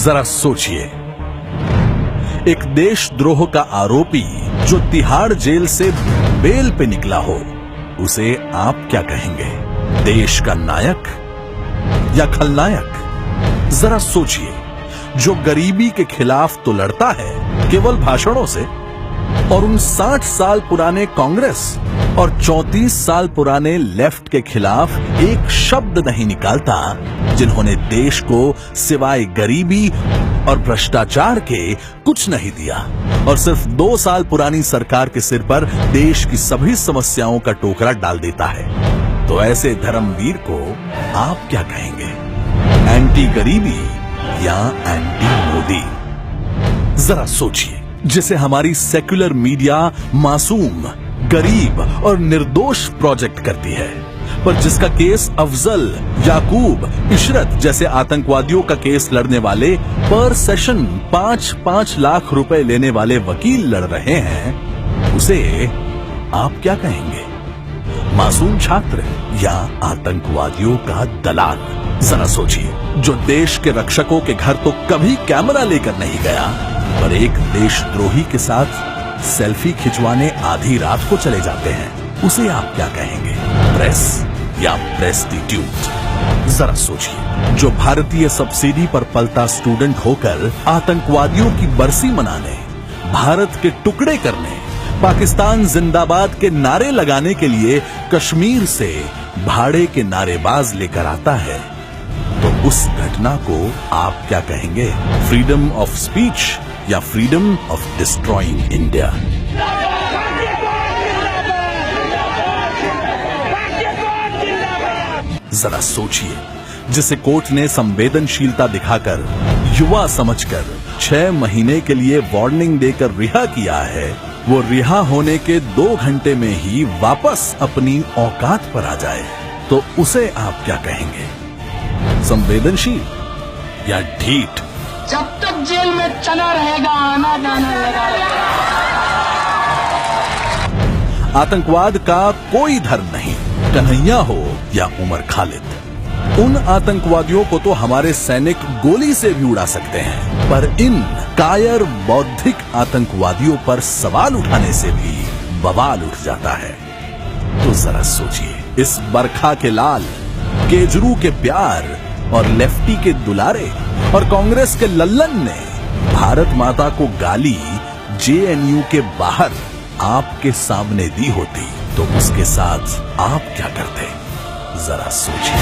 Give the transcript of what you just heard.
जरा सोचिए, एक देशद्रोह का आरोपी जो तिहाड़ जेल से बेल पे निकला हो, उसे आप क्या कहेंगे? देश का नायक या खलनायक? जरा सोचिए, जो गरीबी के खिलाफ तो लड़ता है केवल भाषणों से, और उन 60 साल पुराने कांग्रेस और 34 साल पुराने लेफ्ट के खिलाफ एक शब्द नहीं निकालता, जिन्होंने देश को सिवाय गरीबी और भ्रष्टाचार के कुछ नहीं दिया, और सिर्फ 2 साल पुरानी सरकार के सिर पर देश की सभी समस्याओं का टोकरा डाल देता है। तो ऐसे धर्मवीर को आप क्या कहेंगे? एंटी गरीबी या एंटी मोदी? जरा सोचिए, जिसे हमारी सेक्युलर मीडिया मासूम, गरीब और निर्दोष प्रोजेक्ट करती है, पर जिसका केस अफजल, याकूब, इशरत जैसे आतंकवादियों का केस लड़ने वाले पर सेशन 5-5 लाख रुपए लेने वाले वकील लड़ रहे हैं, उसे आप क्या कहेंगे? मासूम छात्र या आतंकवादियों का दलाल? जरा सोचिए, जो देश के रक्षकों के घर तो कभी कैमरा लेकर नहीं गया, पर एक देशद्रोही के साथ सेल्फी खिंचवाने आधी रात को चले जाते हैं, उसे आप क्या कहेंगे? प्रेस या प्रेस्टिट्यूट? जरा सोचिए, जो भारतीय सब्सिडी पर पलता स्टूडेंट होकर आतंकवादियों की बरसी मनाने, भारत के टुकड़े करने, पाकिस्तान जिंदाबाद के नारे लगाने के लिए कश्मीर से भाड़े के नारेबाज लेकर आता है, तो उस घटना को आप क्या कहेंगे? फ्रीडम ऑफ स्पीच या फ्रीडम ऑफ डिस्ट्रॉइंग इंडिया? जरा सोचिए, जिसे कोर्ट ने संवेदनशीलता दिखाकर, युवा समझकर 6 महीने के लिए वार्निंग देकर रिहा किया है, वो रिहा होने के 2 घंटे में ही वापस अपनी औकात पर आ जाए, तो उसे आप क्या कहेंगे? संवेदनशील या ढीठ? जब तक जेल में चना रहेगा, आना जाना लगा रहेगा। आतंकवाद का कोई धर्म नहीं, कन्हैया हो या उमर खालिद। उन आतंकवादियों को तो हमारे सैनिक गोली से भी उड़ा सकते हैं, पर इन कायर बौद्धिक आतंकवादियों पर सवाल उठाने से भी बवाल उठ जाता है। तो जरा सोचिए, इस बरखा के लाल, केजरू के प्यार और लेफ्टी के दुलारे और कांग्रेस के लल्लन ने भारत माता को गाली जेएनयू के बाहर आपके सामने दी होती, तो उसके साथ आप क्या करते? जरा सोचिए।